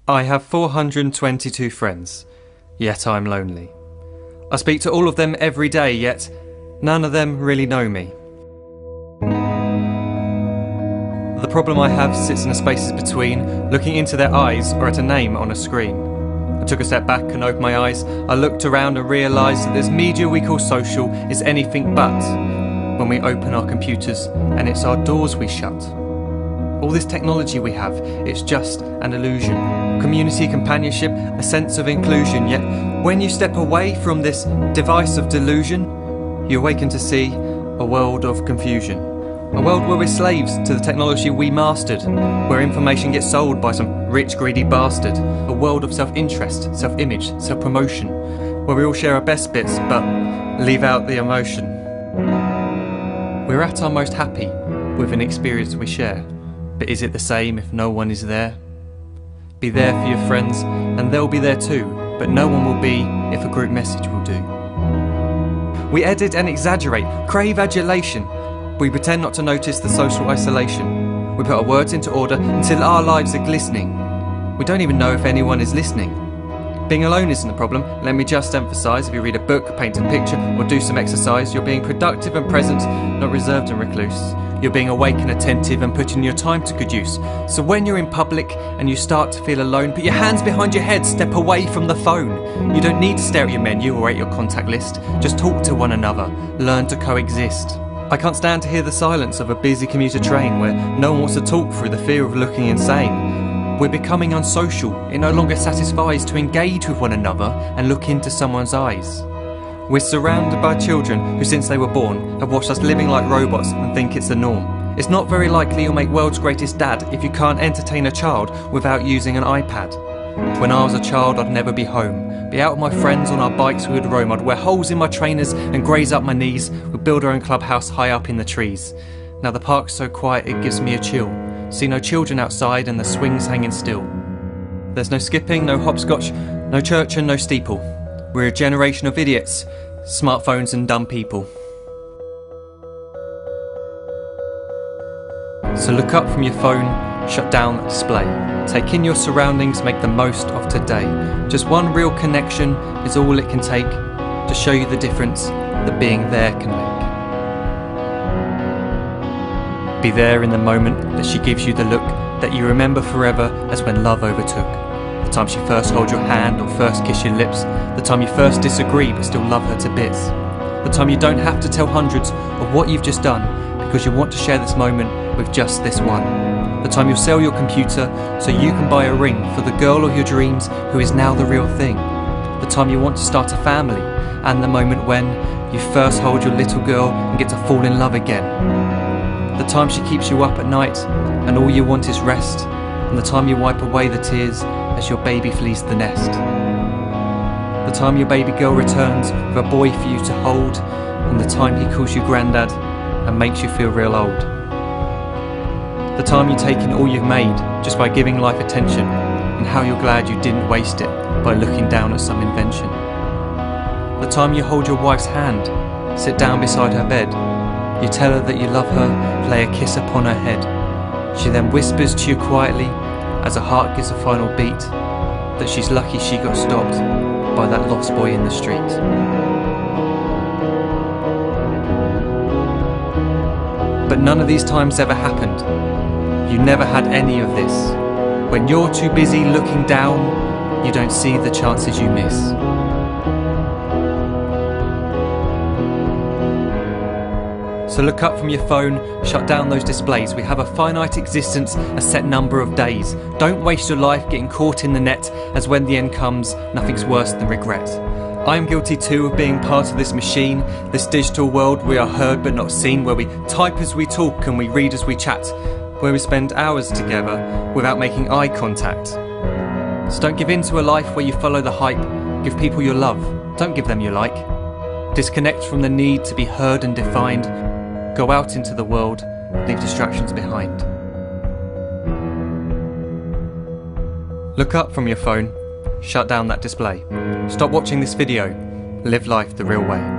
I have 422 friends, yet I'm lonely. I speak to all of them every day, yet none of them really know me. The problem I have sits in the spaces between looking into their eyes or at a name on a screen. I took a step back and opened my eyes. I looked around and realised that this media we call social is anything but when we open our computers and it's our doors we shut. All this technology we have, it's just an illusion. Community, companionship, a sense of inclusion. Yet when you step away from this device of delusion, you awaken to see a world of confusion. A world where we're slaves to the technology we mastered, where information gets sold by some rich, greedy bastard. A world of self-interest, self-image, self-promotion, where we all share our best bits but leave out the emotion. We're at our most happy with an experience we share. But is it the same if no one is there? Be there for your friends and they'll be there too, but no one will be if a group message will do. We edit and exaggerate, crave adulation. We pretend not to notice the social isolation. We put our words into order until our lives are glistening. We don't even know if anyone is listening. Being alone isn't the problem. Let me just emphasise, if you read a book, paint a picture or do some exercise, you're being productive and present, not reserved and recluse. You're being awake and attentive and putting your time to good use. So when you're in public and you start to feel alone, put your hands behind your head, step away from the phone. You don't need to stare at your menu or at your contact list. Just talk to one another, learn to coexist. I can't stand to hear the silence of a busy commuter train where no one wants to talk through the fear of looking insane. We're becoming unsocial. It no longer satisfies to engage with one another and look into someone's eyes. We're surrounded by children who, since they were born, have watched us living like robots and think it's the norm. It's not very likely you'll make world's greatest dad if you can't entertain a child without using an iPad. When I was a child, I'd never be home. Be out with my friends on our bikes we would roam. I'd wear holes in my trainers and graze up my knees. We'd build our own clubhouse high up in the trees. Now the park's so quiet it gives me a chill. See no children outside and the swings hanging still. There's no skipping, no hopscotch, no church and no steeple. We're a generation of idiots, smartphones and dumb people. So look up from your phone, shut down the display. Take in your surroundings, make the most of today. Just one real connection is all it can take to show you the difference that being there can make. Be there in the moment that she gives you the look that you remember forever as when love overtook. The time she first holds your hand or first kiss your lips. The time you first disagree but still love her to bits. The time you don't have to tell hundreds of what you've just done because you want to share this moment with just this one. The time you'll sell your computer so you can buy a ring for the girl of your dreams who is now the real thing. The time you want to start a family, and the moment when you first hold your little girl and get to fall in love again. The time she keeps you up at night and all you want is rest, and the time you wipe away the tears as your baby flees the nest. The time your baby girl returns with a boy for you to hold, and the time he calls you granddad and makes you feel real old. The time you take in all you've made just by giving life attention, and how you're glad you didn't waste it by looking down at some invention. The time you hold your wife's hand, sit down beside her bed, you tell her that you love her, lay a kiss upon her head. She then whispers to you quietly, as her heart gives a final beat, that she's lucky she got stopped by that lost boy in the street. But none of these times ever happened. You never had any of this. When you're too busy looking down, you don't see the chances you miss. So look up from your phone, shut down those displays. We have a finite existence, a set number of days. Don't waste your life getting caught in the net, as when the end comes, nothing's worse than regret. I am guilty too of being part of this machine, this digital world we are heard but not seen, where we type as we talk and we read as we chat, where we spend hours together without making eye contact. So don't give in to a life where you follow the hype. Give people your love, don't give them your like. Disconnect from the need to be heard and defined. Go out into the world, leave distractions behind. Look up from your phone, shut down that display. Stop watching this video, live life the real way.